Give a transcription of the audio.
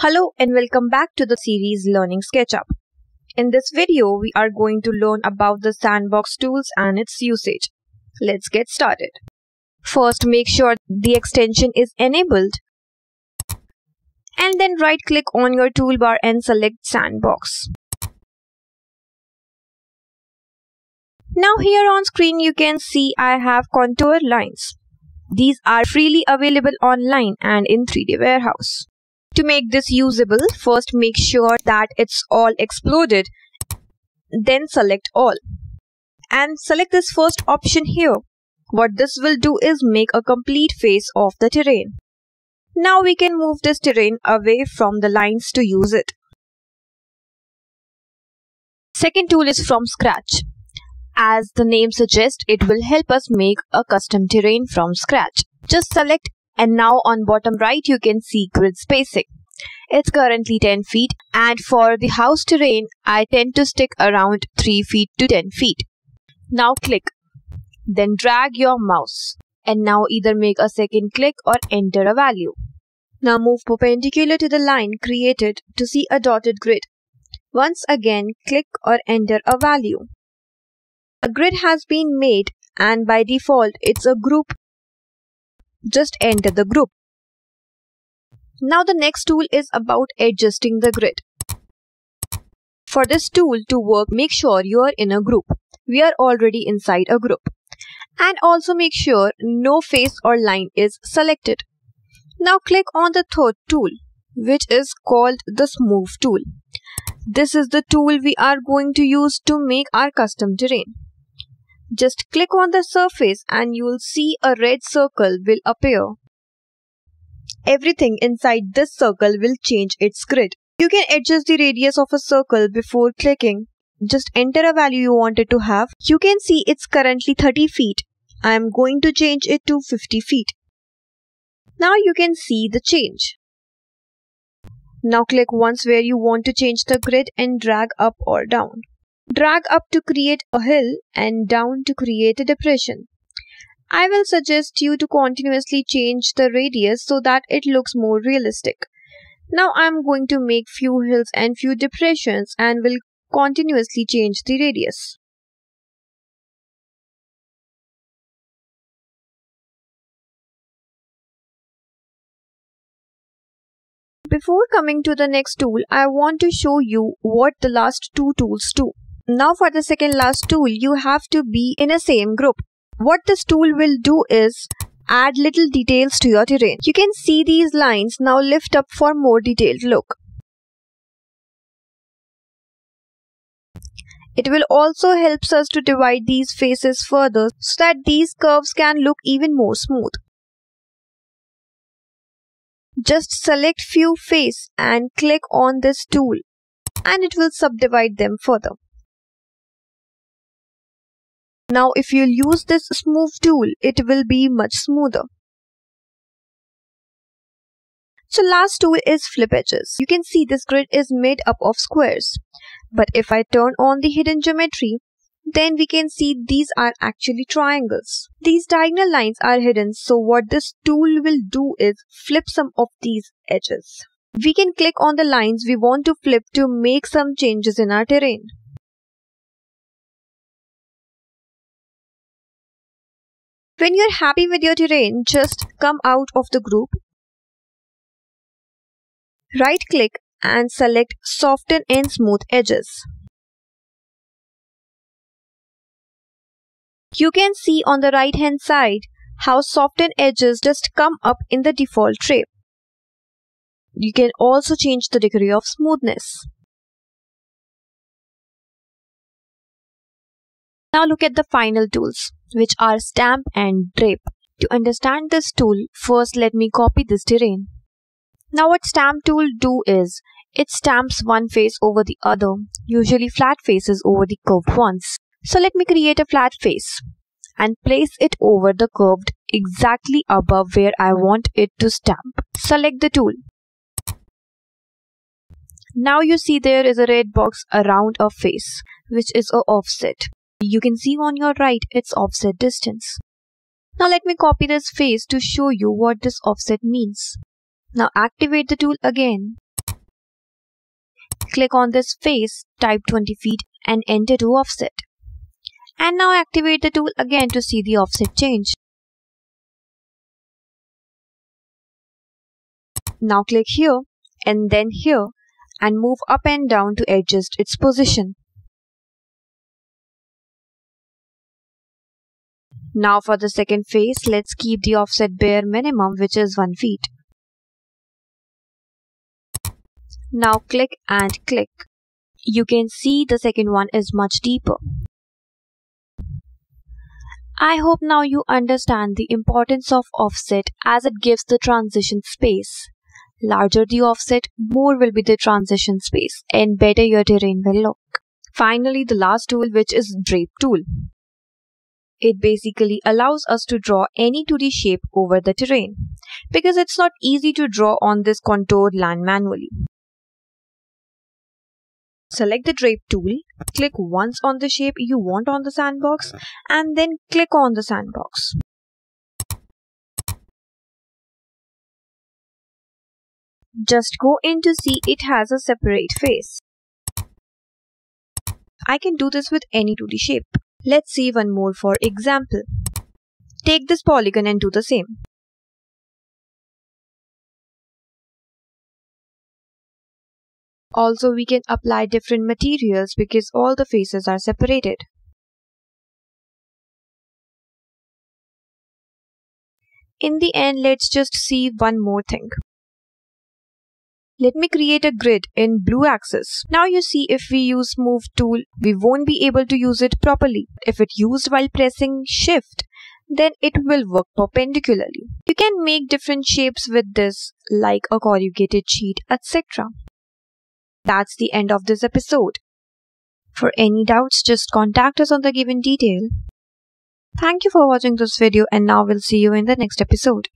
Hello and welcome back to the series Learning SketchUp. In this video, we are going to learn about the Sandbox tools and its usage. Let's get started. First, make sure the extension is enabled and then right-click on your toolbar and select Sandbox. Now here on screen you can see I have contour lines. These are freely available online and in 3D Warehouse. To make this usable, first make sure that it's all exploded, then select all. And select this first option here. What this will do is make a complete face of the terrain. Now we can move this terrain away from the lines to use it. Second tool is from scratch. As the name suggests, it will help us make a custom terrain from scratch. Just select and now on bottom right you can see grid spacing. It's currently 10 feet and for the house terrain I tend to stick around 3 feet to 10 feet. Now click. Then drag your mouse and now either make a second click or enter a value. Now move perpendicular to the line created to see a dotted grid. Once again click or enter a value. A grid has been made and by default it's a group. Just enter the group. Now the next tool is about adjusting the grid. For this tool to work, make sure you are in a group. We are already inside a group. And also make sure no face or line is selected. Now click on the third tool, which is called the Smooth tool. This is the tool we are going to use to make our custom terrain. Just click on the surface and you will see a red circle will appear. Everything inside this circle will change its grid. You can adjust the radius of a circle before clicking. Just enter a value you wanted to have. You can see it's currently 30 feet. I am going to change it to 50 feet. Now you can see the change. Now click once where you want to change the grid and drag up or down. Drag up to create a hill and down to create a depression. I will suggest you to continuously change the radius so that it looks more realistic. Now I am going to make few hills and few depressions and will continuously change the radius. Before coming to the next tool, I want to show you what the last two tools do. Now for the second last tool, you have to be in a same group. What this tool will do is add little details to your terrain. You can see these lines now lift up for more detailed look. It will also help us to divide these faces further so that these curves can look even more smooth. Just select few face and click on this tool and it will subdivide them further. Now if you use this Smooth tool, it will be much smoother. So last tool is Flip Edges. You can see this grid is made up of squares. But if I turn on the hidden geometry, then we can see these are actually triangles. These diagonal lines are hidden, so what this tool will do is flip some of these edges. We can click on the lines we want to flip to make some changes in our terrain. When you're happy with your terrain, just come out of the group, right-click and select Soften and Smooth Edges. You can see on the right-hand side how softened edges just come up in the default tray. You can also change the degree of smoothness. Now look at the final tools, which are Stamp and Drape. To understand this tool, first let me copy this terrain. Now what Stamp tool do is, it stamps one face over the other, usually flat faces over the curved ones. So let me create a flat face and place it over the curved exactly above where I want it to stamp. Select the tool. Now you see there is a red box around a face, which is an offset. You can see on your right its offset distance. Now let me copy this face to show you what this offset means. Now activate the tool again click on this face, type 20 feet and enter to offset. And now activate the tool again to see the offset change. Now click here and then here and move up and down to adjust its position. Now for the second face, let's keep the offset bare minimum, which is 1 feet. Now click and click. You can see the second one is much deeper. I hope now you understand the importance of offset as it gives the transition space. Larger the offset, more will be the transition space and better your terrain will look. Finally, the last tool, which is Drape tool. It basically allows us to draw any 2D shape over the terrain because it's not easy to draw on this contoured land manually. Select the Drape tool, click once on the shape you want on the sandbox and then click on the sandbox. Just go in to see it has a separate face. I can do this with any 2D shape. Let's see one more for example. Take this polygon and do the same. Also, we can apply different materials because all the faces are separated. In the end, let's just see one more thing. Let me create a grid in blue axis. Now you see if we use move tool, we won't be able to use it properly. If it used while pressing shift, then it will work perpendicularly. You can make different shapes with this, like a corrugated sheet, etc. That's the end of this episode. For any doubts, just contact us on the given detail. Thank you for watching this video and now we'll see you in the next episode.